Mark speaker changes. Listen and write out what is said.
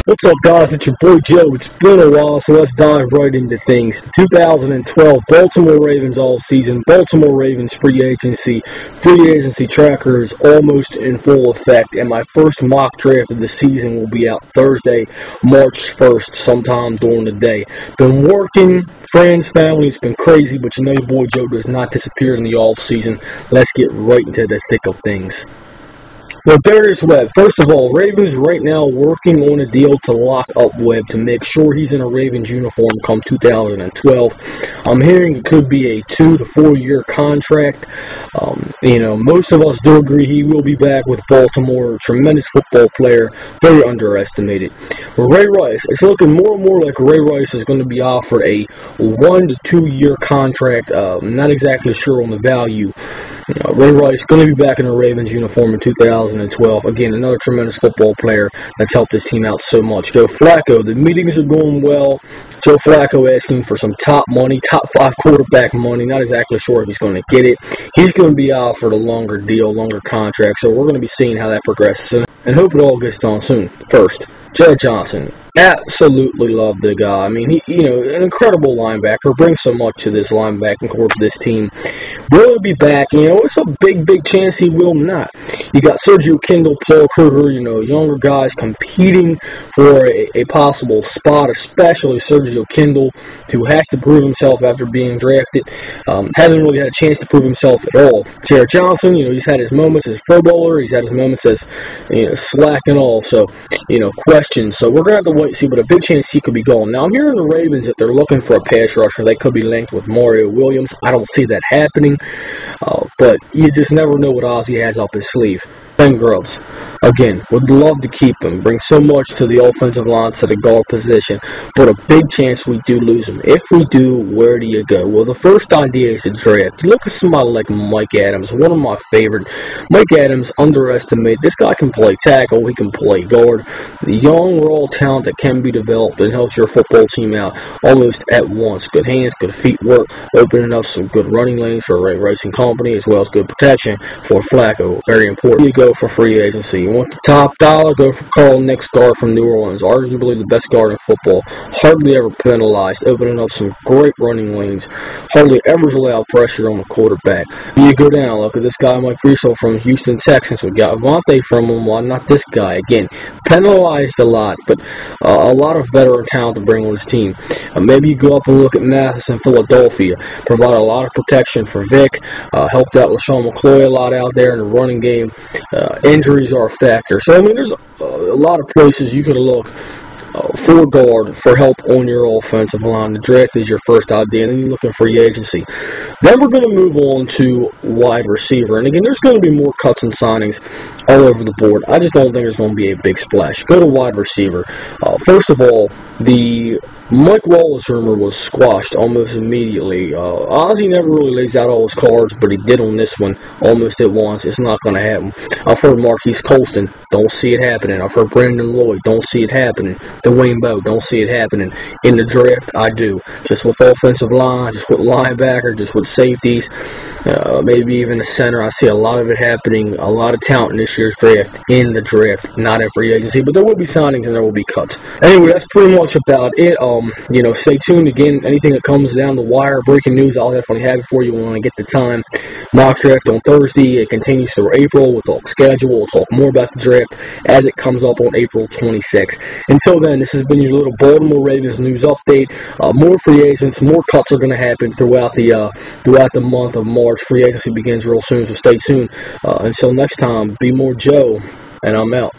Speaker 1: What's up, guys? It's your boy Joe. It's been a while, so let's dive right into things. 2012 Baltimore Ravens all-season, Baltimore Ravens free agency tracker is almost in full effect, and my first mock draft of the season will be out Thursday, March 1st, sometime during the day. Been working, friends, family, it's been crazy, but you know your boy Joe does not disappear in the off-season. Let's get right into the thick of things. Well, Darius Webb. First of all, Ravens right now working on a deal to lock up Webb to make sure he's in a Ravens uniform come 2012. I'm hearing it could be a 2 to 4 year contract. Most of us do agree he will be back with Baltimore. Tremendous football player, very underestimated. But Ray Rice, it's looking more and more like Ray Rice is going to be offered a 1 to 2 year contract. Not exactly sure on the value. Ray Rice going to be back in a Ravens uniform in 2012. Again, another tremendous football player that's helped his team out so much. Joe Flacco, the meetings are going well. Joe Flacco asking for some top money, top 5 quarterback money. Not exactly sure if he's going to get it. He's going to be offered a longer deal, longer contract. So we're going to be seeing how that progresses and hope it all gets done soon. First, Jared Johnson. Absolutely love the guy. I mean, he, an incredible linebacker. Brings so much to this linebacking corps of this team. Will he be back? It's a big chance he will not. You got Sergio Kindle, Paul Kruger, younger guys competing for a possible spot, especially Sergio Kindle, who has to prove himself after being drafted. Hasn't really had a chance to prove himself at all. Jared Johnson, he's had his moments as Pro Bowler. He's had his moments as, slack and all. So, questions. So we're going to have to wait and see, but a big chance he could be gone. Now, I'm hearing the Ravens that they're looking for a pass rusher. They could be linked with Mario Williams. I don't see that happening, but you just never know what Ozzie has up his sleeve. Ben Grubbs, again, would love to keep him. Brings so much to the offensive line, to the guard position, but a big chance we do lose him. If we do, where do you go? Well, the first idea is to draft. Look at somebody like Mike Adams, one of my favorite. Mike Adams, underestimated. This guy can play tackle. He can play guard. The young, raw talent that can be developed and helps your football team out almost at once. Good hands, good feet work, opening up some good running lanes for Ray Rice and company, as well as good protection for Flacco. Very important. You go for free agency. You want the top dollar, go for Carl Nix, guard from New Orleans. Arguably the best guard in football. Hardly ever penalized, opening up some great running lanes. Hardly ever allowed pressure on the quarterback. You go down, look at this guy, Mike Russo from Houston Texans. We got Avante from him. Why not this guy? Again, penalized a lot, but a lot of veteran talent to bring on his team. Maybe you go up and look at Mathis in Philadelphia. Provide a lot of protection for Vic. Helped out LaShawn McCoy a lot out there in the running game. Injuries are a factor. So, there's a lot of places you can look for guard for help on your offensive line. The draft is your first idea, and then you look at free agency. Then we're going to move on to wide receiver. And again, there's going to be more cuts and signings all over the board. I just don't think there's going to be a big splash. Go to wide receiver. First of all, the Mike Wallace rumor was squashed almost immediately. Ozzie never really lays out all his cards, but he did on this one almost at once. It's not going to happen. I've heard Marquise Colston, don't see it happening. I've heard Brandon Lloyd, don't see it happening. Dwayne Bowe, don't see it happening. In the draft, I do. Just with offensive line, just with linebacker, just with safeties, maybe even the center. I see a lot of it happening, a lot of talent in this year's draft, in the draft, not in free agency, but there will be signings and there will be cuts. Anyway, that's pretty much about it. Stay tuned. Again, anything that comes down the wire, breaking news, I'll definitely have it for you when I get the time. Mock draft on Thursday. It continues through April. We'll talk schedule. We'll talk more about the draft as it comes up on April 26th. Until then, this has been your little Baltimore Ravens news update. More free agents, more cuts are going to happen throughout the month of March. Free agency begins real soon, so stay tuned. Until next time, be more Joe, and I'm out.